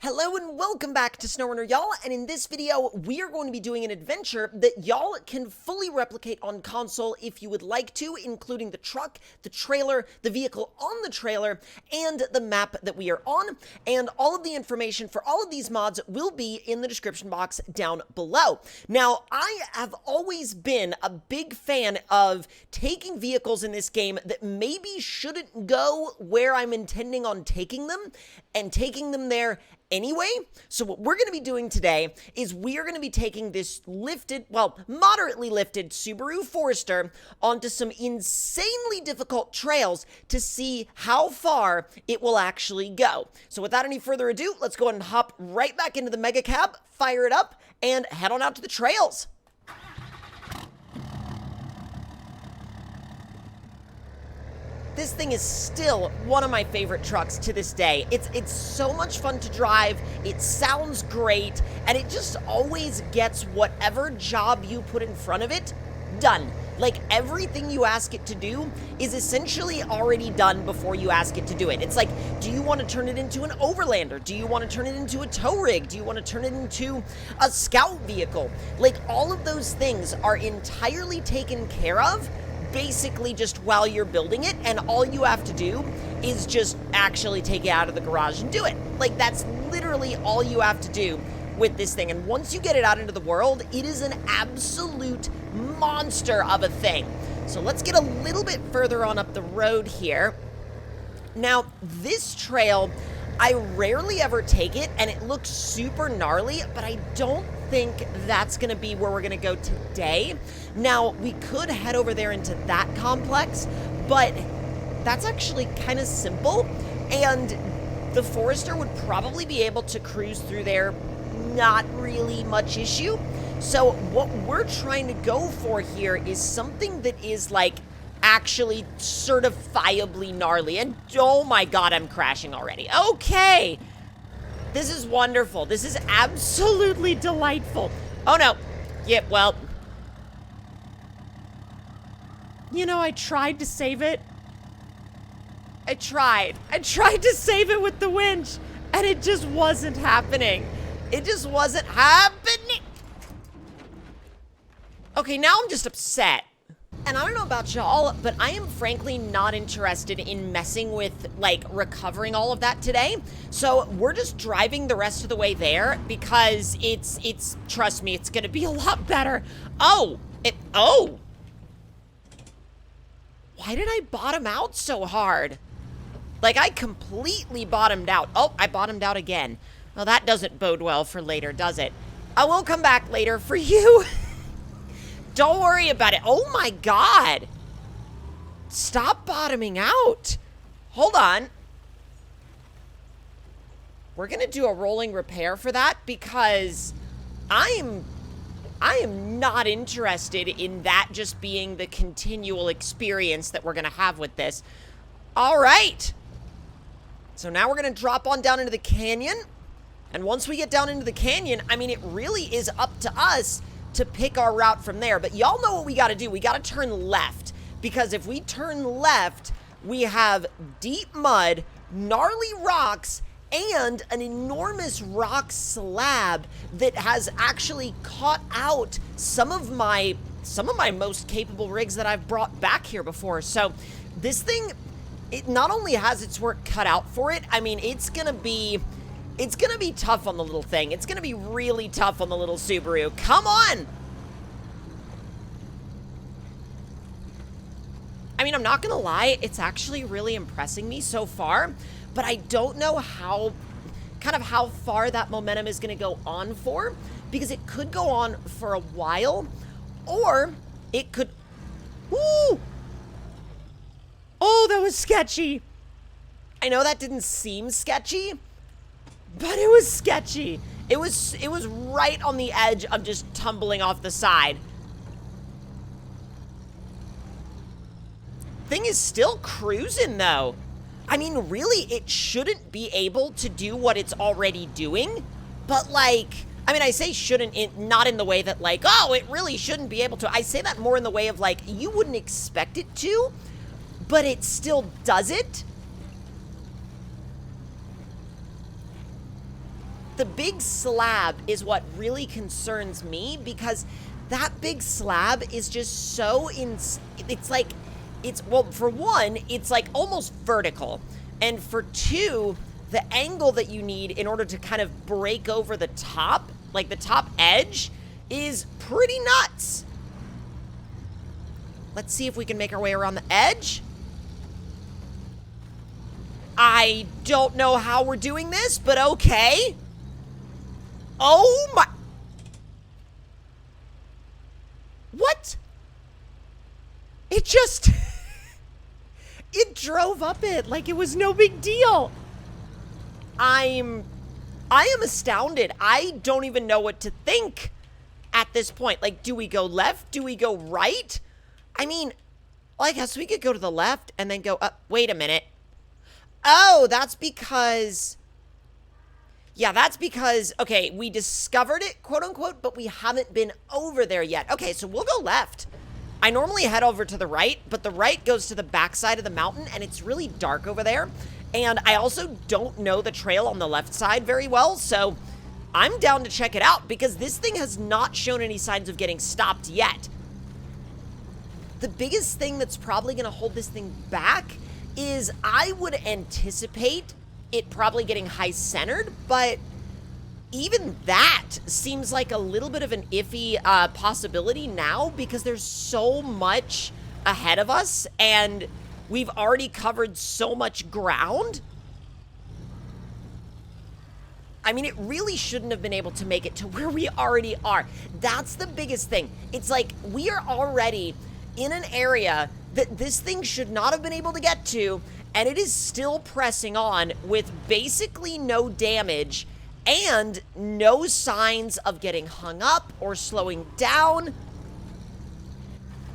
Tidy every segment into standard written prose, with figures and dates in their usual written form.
Hello and welcome back to SnowRunner, y'all, and in this video, we are going to be doing an adventure that y'all can fully replicate on console if you would like to, including the truck, the trailer, the vehicle on the trailer, and the map that we are on, and all of the information for all of these mods will be in the description box down below. Now, I have always been a big fan of taking vehicles in this game that maybe shouldn't go where I'm intending on taking them, and taking them there anyway. So what we're going to be doing today is we are going to be taking this lifted, well, moderately lifted Subaru Forester onto some insanely difficult trails to see how far it will actually go. So without any further ado, let's go ahead and hop right back into the mega cab, fire it up, and head on out to the trails. This thing is still one of my favorite trucks to this day. It's so much fun to drive, it sounds great, and it just always gets whatever job you put in front of it done. Like, everything you ask it to do is essentially already done before you ask it to do it. It's like, do you want to turn it into an overlander? Do you want to turn it into a tow rig? Do you want to turn it into a scout vehicle? Like, all of those things are entirely taken care of basically just while you're building it, and all you have to do is just actually take it out of the garage and do it. Like, that's literally all you have to do with this thing, and once you get it out into the world, it is an absolute monster of a thing. So let's get a little bit further on up the road here. Now, this trail, I rarely ever take it, and it looks super gnarly, but I don't think that's gonna be where we're gonna go today. Now, we could head over there into that complex, but that's actually kind of simple, and the Forester would probably be able to cruise through there, not really much issue. So what we're trying to go for here is something that is like actually certifiably gnarly. And oh my god, I'm crashing already. Okay, this is wonderful. This is absolutely delightful. Oh no. Yeah, well, you know, I tried to save it. I tried to save it with the winch, and it just wasn't happening. It just wasn't happening. Okay, now I'm just upset. And I don't know about y'all, but I am frankly not interested in messing with, like, recovering all of that today. So we're just driving the rest of the way there because it's trust me, it's gonna be a lot better. Oh, why did I bottom out so hard? Like, I completely bottomed out. Oh, I bottomed out again. Well, that doesn't bode well for later, does it? I will come back later for you. Don't worry about it. Oh my god. Stop bottoming out. Hold on. We're gonna do a rolling repair for that because I am not interested in that just being the continual experience that we're gonna have with this. All right. So now we're gonna drop on down into the canyon. And once we get down into the canyon, I mean, it really is up to us to pick our route from there. But y'all know what we gotta do. We gotta turn left. Because if we turn left, we have deep mud, gnarly rocks, and an enormous rock slab that has actually caught out some of my most capable rigs that I've brought back here before. So this thing, it not only has its work cut out for it, I mean, it's gonna be tough on the little thing. It's gonna be really tough on the little Subaru. Come on! I mean, I'm not gonna lie, it's actually really impressing me so far, but I don't know how far that momentum is gonna go on for, because it could go on for a while, or it could... Ooh! Oh, that was sketchy! I know that didn't seem sketchy, but it was sketchy. It was right on the edge of just tumbling off the side. Thing is still cruising though. I mean, really, it shouldn't be able to do what it's already doing, but like, I mean, I say shouldn't, not in the way that like, oh, it really shouldn't be able to. I say that more in the way of like, you wouldn't expect it to, but it still does it. the big slab is what really concerns me, because that big slab is just so well, for one, it's like almost vertical. And for two, the angle that you need in order to kind of break over the top, like the top edge, is pretty nuts. Let's see if we can make our way around the edge. I don't know how we're doing this, but okay. Oh my... What? It just... It drove up it like it was no big deal. I am astounded. I don't even know what to think at this point. Like, do we go left? Do we go right? I mean, well, I guess we could go to the left and then go up. Wait a minute. Oh, that's because... Yeah, that's because, okay, we discovered it, quote unquote, but we haven't been over there yet. Okay, so we'll go left. I normally head over to the right, but the right goes to the backside of the mountain, and it's really dark over there. And I also don't know the trail on the left side very well, so I'm down to check it out, because this thing has not shown any signs of getting stopped yet. The biggest thing that's probably going to hold this thing back is I would anticipate it probably getting high-centered, but even that seems like a little bit of an iffy possibility now, because there's so much ahead of us and we've already covered so much ground. I mean, it really shouldn't have been able to make it to where we already are. That's the biggest thing. It's like we are already in an area that this thing should not have been able to get to, and it is still pressing on with basically no damage and no signs of getting hung up or slowing down.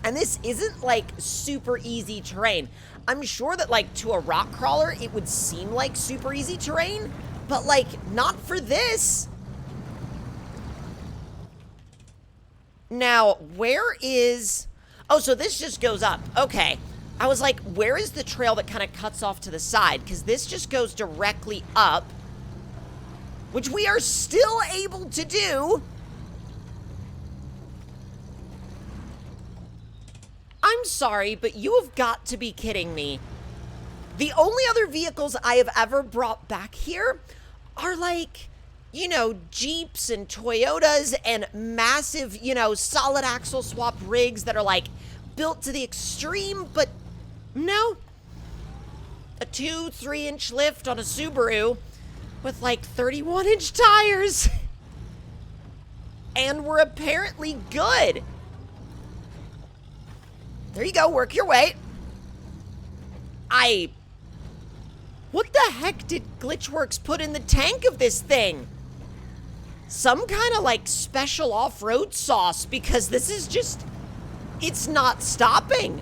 And this isn't like super easy terrain. I'm sure that like to a rock crawler, it would seem like super easy terrain, but like not for this. Now, where is... Oh, so this just goes up. Okay. I was like, where is the trail that kind of cuts off to the side? Because this just goes directly up, which we are still able to do. I'm sorry, but you have got to be kidding me. The only other vehicles I have ever brought back here are like, you know, Jeeps and Toyotas and massive, you know, solid axle swap rigs that are like built to the extreme, but no. A 2-3 inch lift on a Subaru with like 31-inch tires. And we're apparently good. There you go, work your way. What the heck did Glitchworks put in the tank of this thing? Some kind of like special off-road sauce, because this is just, it's not stopping.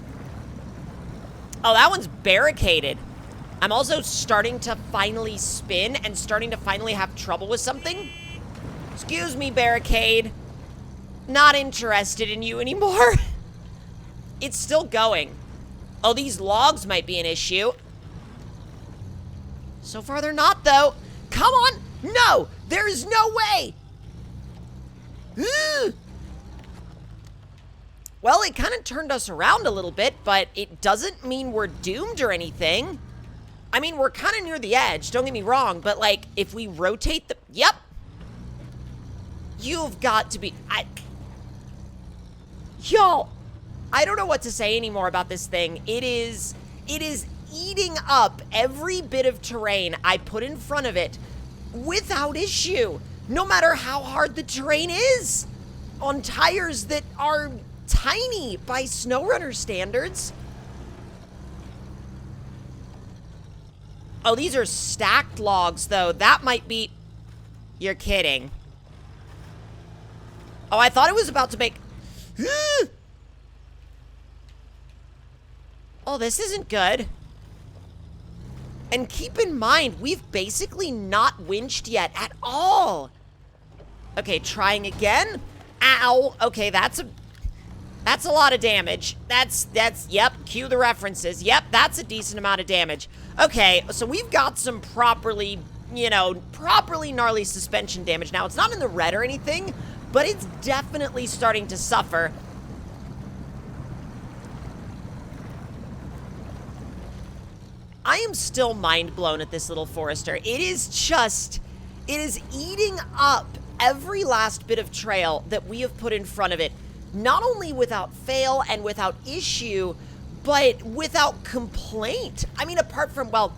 Oh, that one's barricaded. I'm also starting to finally spin and starting to finally have trouble with something. Excuse me, barricade. Not interested in you anymore. It's still going. Oh, these logs might be an issue. So far they're not, though. Come on. No, there is no way. Ugh. Well, it kind of turned us around a little bit, but it doesn't mean we're doomed or anything. I mean, we're kind of near the edge, don't get me wrong, but like, if we rotate the... Yep. You've got to be... Y'all, I don't know what to say anymore about this thing. It is eating up every bit of terrain I put in front of it without issue, no matter how hard the terrain is, on tires that are tiny by SnowRunner standards. Oh, these are stacked logs, though. That might be... You're kidding. Oh, I thought it was about to make... Oh, this isn't good. And keep in mind, we've basically not winched yet at all. Okay, trying again. Ow. Okay, that's a lot of damage. Yep, cue the references. Yep, that's a decent amount of damage. Okay, so we've got some properly you know, properly gnarly suspension damage. Now, it's not in the red or anything, but it's definitely starting to suffer. I am still mind blown at this little Forester. It is eating up every last bit of trail that we have put in front of it, not only without fail and without issue, but without complaint. I mean, apart from, well,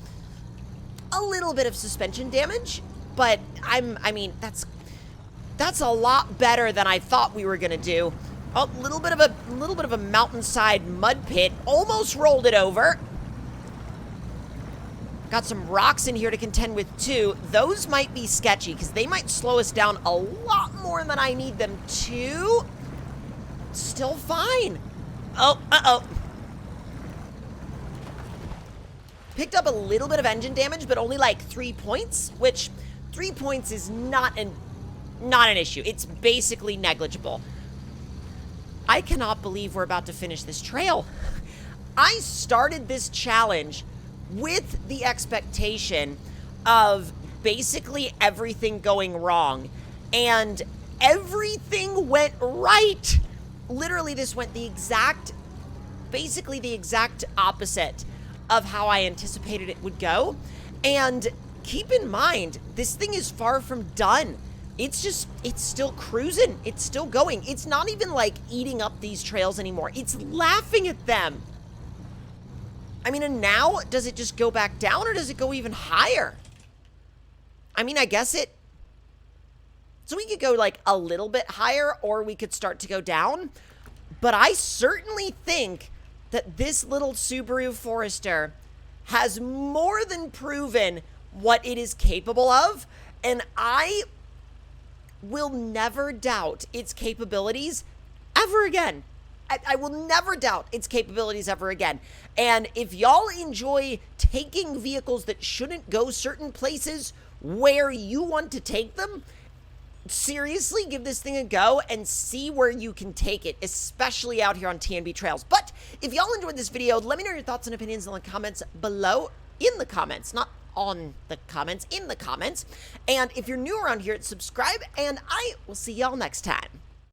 a little bit of suspension damage, but I mean, that's a lot better than I thought we were gonna do. A little bit of a mountainside mud pit, almost rolled it over. Got some rocks in here to contend with too. Those might be sketchy because they might slow us down a lot more than I need them to. Still fine. Oh, uh-oh. Picked up a little bit of engine damage, but only like 3 points, which 3 points is not an issue. It's basically negligible. I cannot believe we're about to finish this trail. I started this challenge with the expectation of basically everything going wrong, and everything went right. Literally, this went basically the exact opposite of how I anticipated it would go. And keep in mind, this thing is far from done. It's still cruising. It's still going. It's not even like eating up these trails anymore. It's laughing at them. I mean, and now, does it just go back down or does it go even higher? I mean, I guess so we could go like a little bit higher or we could start to go down. But I certainly think that this little Subaru Forester has more than proven what it is capable of. And I will never doubt its capabilities ever again. I will never doubt its capabilities ever again. And if y'all enjoy taking vehicles that shouldn't go certain places where you want to take them, seriously, give this thing a go and see where you can take it, especially out here on TNB trails. But if y'all enjoyed this video, let me know your thoughts and opinions in the comments below. In the comments, not on the comments, in the comments. And if you're new around here, subscribe, and I will see y'all next time.